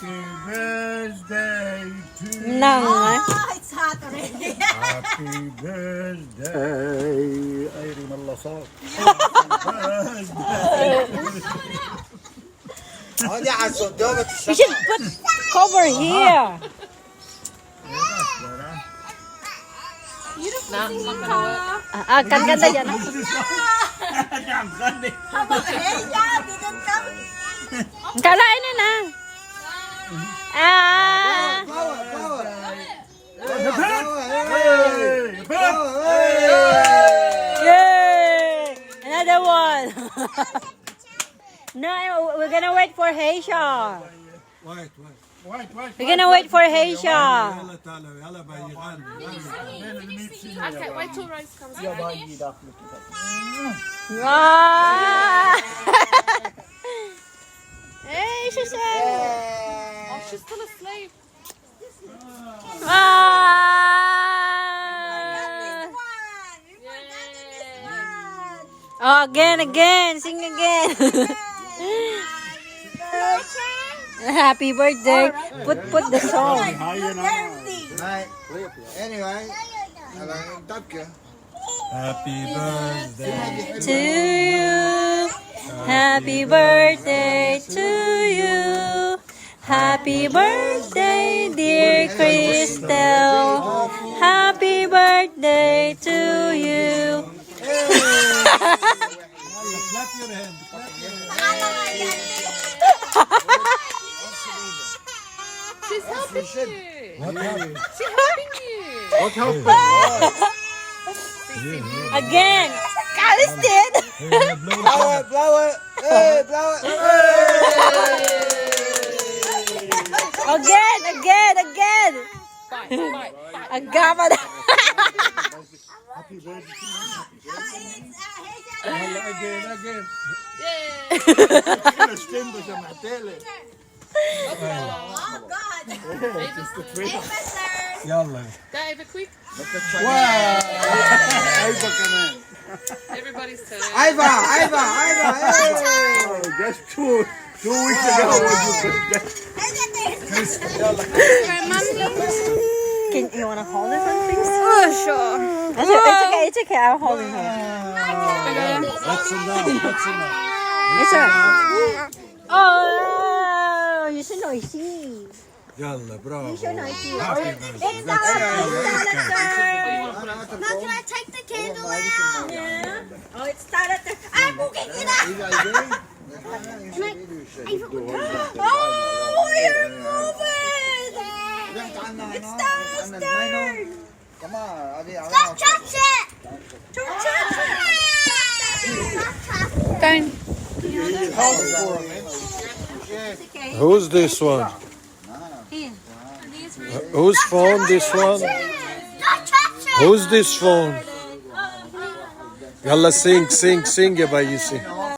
birthday to Nang. It's hot already. Happy birthday. Ay, rin Allah صار. هذه على صدوبة You should put cover here. Kan ganda yan. Kalain na na. Yay! Another one. No, we're gonna wait for Heisha. وايت We're gonna wait for Heisha. يلا تعالوا يلا بيغني Okay, wait till Rose comes back. Wow. Hey, Heisha. Oh, she's still asleep. Oh, again, sing again. Happy birthday. Put the song. anyway تبكي Happy birthday. To you. Happy birthday to you. Happy birthday, dear Crystal. Happy birthday to you. clap your hand She's helping you. what happened She's helping you. what happened Again. Kalis did. blow it blow it hey blow it Again. Bite. Agama na. again Yay. كل ستيمبو سمعتلي يلا Go Ava quick. ايضا كمان Everybody's turn. ايضا Just two weeks ago was your birthday. Can you want to hold this one, please? Oh, sure. It's okay. I'm holding her. that's enough It's alright. Oh, you're so noisy. يلا برافو You're so noisy. Happy It's our turn. Now can I take the candle out? Yeah. Oh, it's started. Cooking it up. Oh, you're moving. It's Tara's turn. Stop touch it! Don't touch it. Don't. Who's this one? Whose phone this one? Stop touch it! Who's this phone? يلا sing يا بايسي